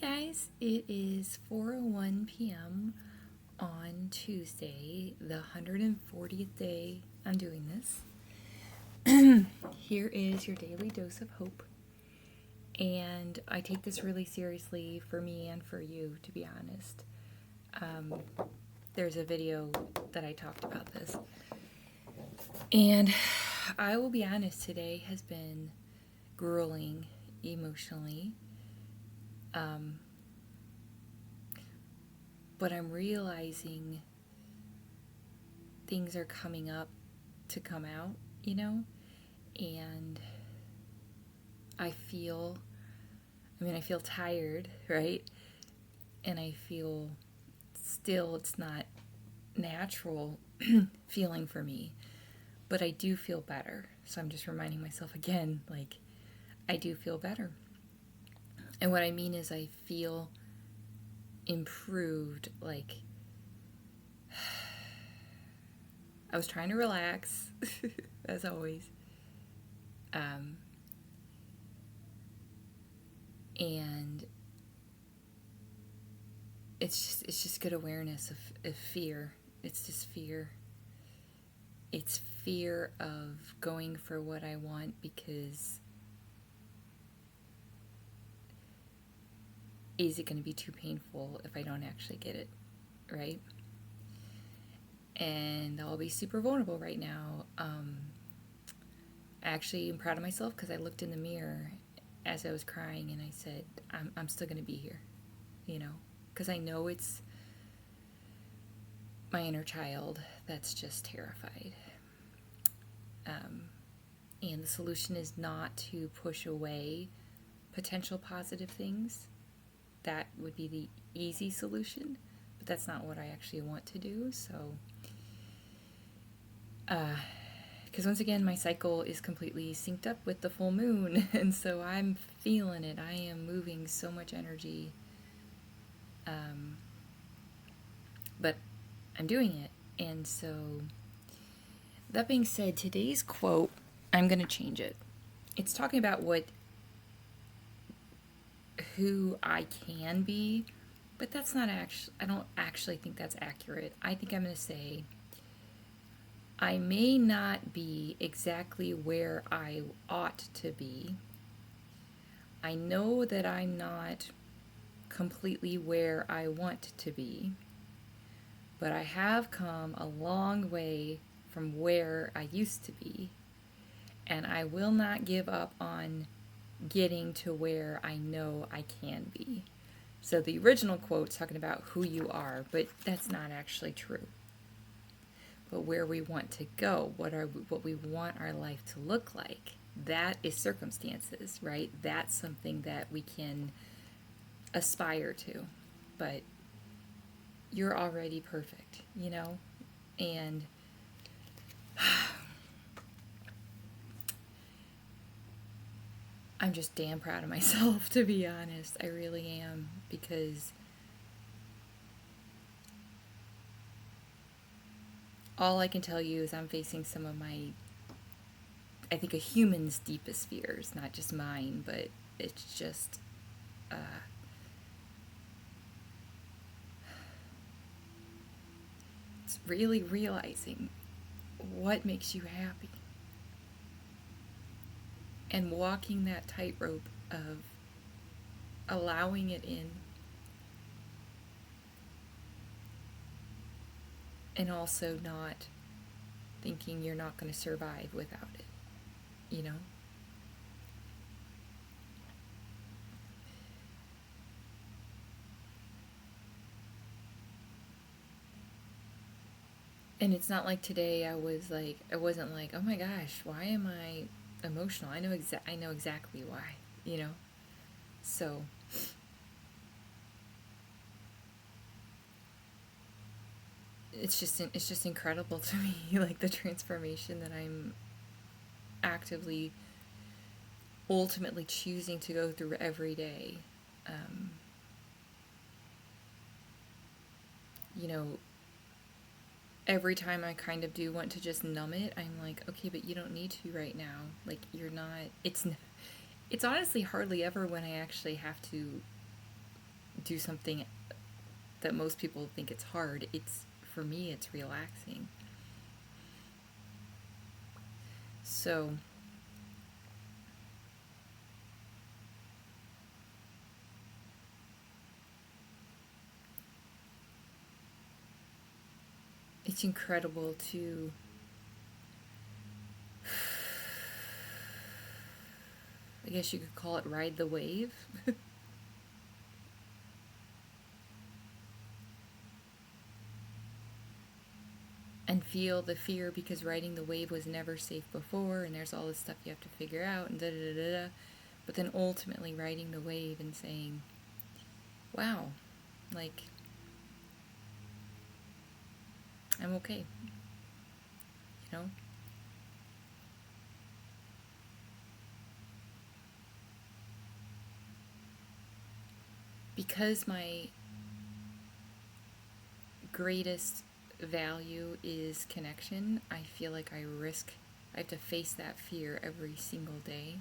guys, it is 4:01 p.m. on Tuesday, the 140th day I'm doing this. Here is your daily dose of hope. And I take this really seriously for me and for you, to be honest. There's a video that I talked about this. And I will be honest, today has been grueling emotionally. But I'm realizing things are coming up to come out, and I feel tired, right? And I feel still it's not natural feeling for me, but I do feel better. So I'm just reminding myself again, I do feel better. And what I mean is I feel improved. I was trying to relax, as always. And it's just good awareness of fear. It's just fear. It's fear of going for what I want because is it going to be too painful if I don't actually get it, right? And I'll be super vulnerable right now. Actually, I'm proud of myself because I looked in the mirror as I was crying and I said, I'm still going to be here, because I know it's my inner child that's just terrified. And the solution is not to push away potential positive things. That would be the easy solution, but that's not what I actually want to do. So, because once again, my cycle is completely synced up with the full moon, and so I'm feeling it. I am moving so much energy, but I'm doing it. And so, that being said, today's quote, I'm going to change it. It's talking about who I can be, but that's not actually, I don't actually think that's accurate. I think I'm going to say, I may not be exactly where I ought to be. I know that I'm not completely where I want to be, but I have come a long way from where I used to be, and I will not give up on getting to where I know I can be. So the original quote's talking about who you are, but that's not actually true. But where we want to go, what we want our life to look like, that is circumstances, right? That's something that we can aspire to. But you're already perfect, And I'm just damn proud of myself, to be honest. I really am, because all I can tell you is I'm facing some of I think a human's deepest fears, not just mine, but it's just, it's really realizing what makes you happy. And walking that tightrope of allowing it in and also not thinking you're not going to survive without it, And it's not like today I wasn't like, oh my gosh, why am I emotional? I know exactly why, So it's just incredible to me, like the transformation that I'm actively, ultimately choosing to go through every day. Every time I kind of do want to just numb it, I'm like, okay, but you don't need to right now. Like, you're not, it's honestly hardly ever when I actually have to do something that most people think it's hard. It's, for me, it's relaxing. So it's incredible to I guess you could call it ride the wave. And feel the fear because riding the wave was never safe before, and there's all this stuff you have to figure out, and da da da da. But then ultimately riding the wave and saying, wow, like, I'm okay, you know? Because my greatest value is connection, I feel like I have to face that fear every single day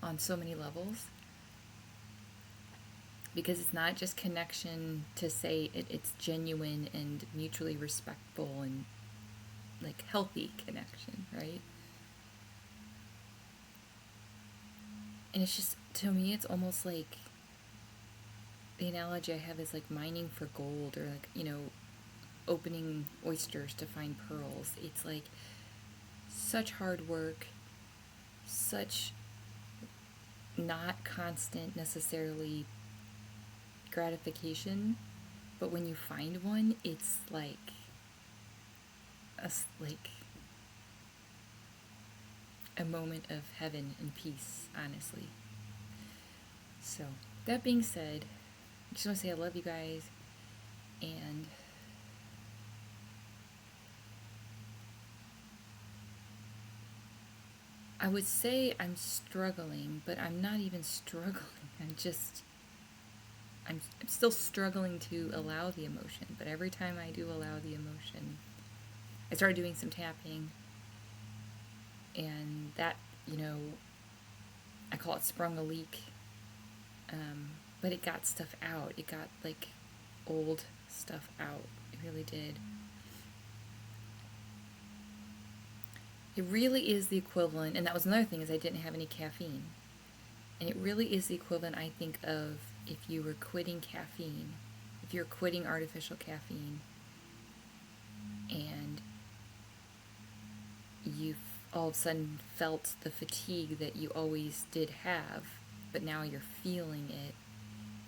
on so many levels. Because it's not just connection to say it's genuine and mutually respectful and like healthy connection, right? And it's just, to me, it's almost like the analogy I have is like mining for gold, or like, opening oysters to find pearls. It's like such hard work, such not constant necessarily gratification, but when you find one, it's like like a moment of heaven and peace, honestly. So, that being said, I just want to say I love you guys, and I would say I'm struggling, but I'm not even struggling. I'm still struggling to allow the emotion, but every time I do allow the emotion, I started doing some tapping, and that, I call it sprung a leak, but it got stuff out. It got, like, old stuff out. It really did. It really is the equivalent, and that was another thing, is I didn't have any caffeine. And it really is the equivalent, I think, of if you were quitting caffeine, if you're quitting artificial caffeine, and you all of a sudden felt the fatigue that you always did have, but now you're feeling it.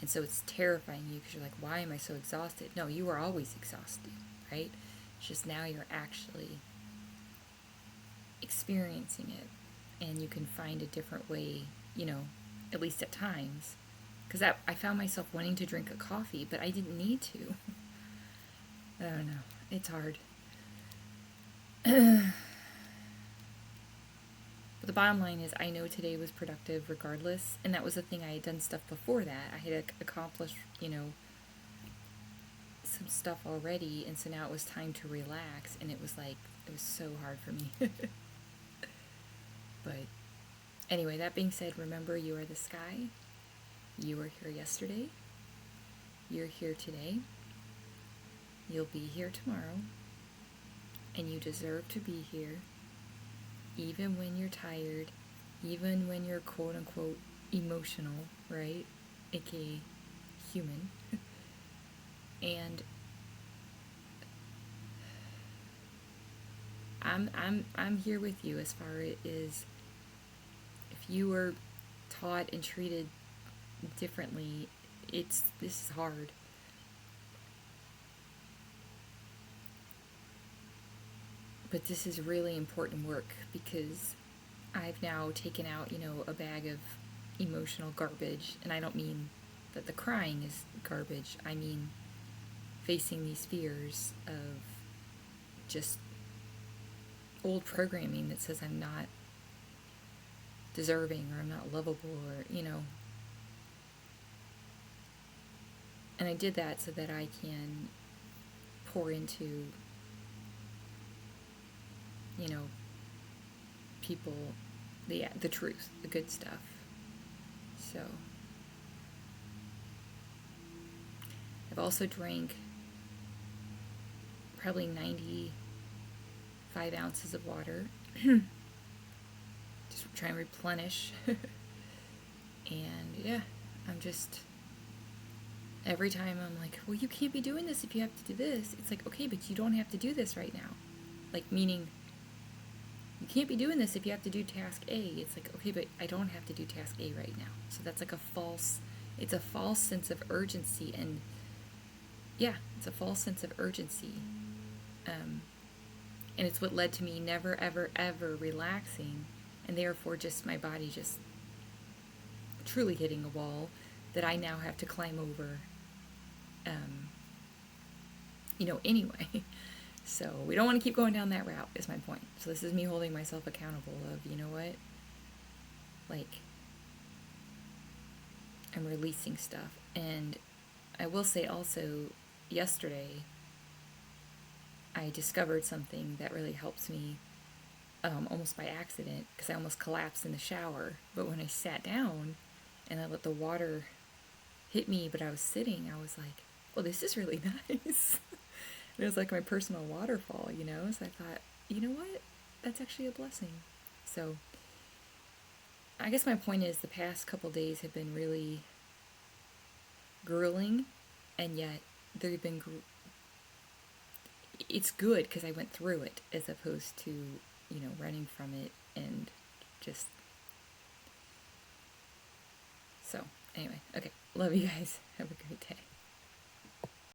And so it's terrifying you because you're like, why am I so exhausted? No, you were always exhausted, right? It's just now you're actually experiencing it, and you can find a different way, at least at times. Because I found myself wanting to drink a coffee, but I didn't need to. I don't know. It's hard. But the bottom line is, I know today was productive regardless, and that was the thing. I had done stuff before that. I had accomplished, some stuff already, and so now it was time to relax, and it was so hard for me. But anyway, that being said, remember, you are the sky. You were here yesterday. You're here today. You'll be here tomorrow. And you deserve to be here, even when you're tired, even when you're quote unquote emotional, right? AKA human. And I'm here with you as far as if you were taught and treated differently, this is hard. But this is really important work, because I've now taken out, a bag of emotional garbage, and I don't mean that the crying is garbage. I mean facing these fears of just old programming that says I'm not deserving, or I'm not lovable, or, And I did that so that I can pour into, people the truth, the good stuff. So I've also drank probably 95 ounces of water. Just try and replenish. And yeah, I'm just, every time I'm like, well, you can't be doing this if you have to do this. It's like, okay, but you don't have to do this right now. Like, meaning, you can't be doing this if you have to do task A. It's like, okay, but I don't have to do task A right now. So that's like it's a false sense of urgency. And yeah, it's a false sense of urgency. And it's what led to me never, ever, ever relaxing. And therefore just my body just truly hitting a wall that I now have to climb over, anyway. So we don't want to keep going down that route, is my point. So this is me holding myself accountable of, you know what? Like, I'm releasing stuff. And I will say also, yesterday, I discovered something that really helps me, almost by accident, because I almost collapsed in the shower. But when I sat down and I let the water hit me, but I was sitting, I was like, well, this is really nice. It was like my personal waterfall, So I thought, you know what? That's actually a blessing. So I guess my point is the past couple days have been really grueling, and yet they've been it's good because I went through it as opposed to, running from it and just. So, anyway, okay. Love you guys. Have a great day.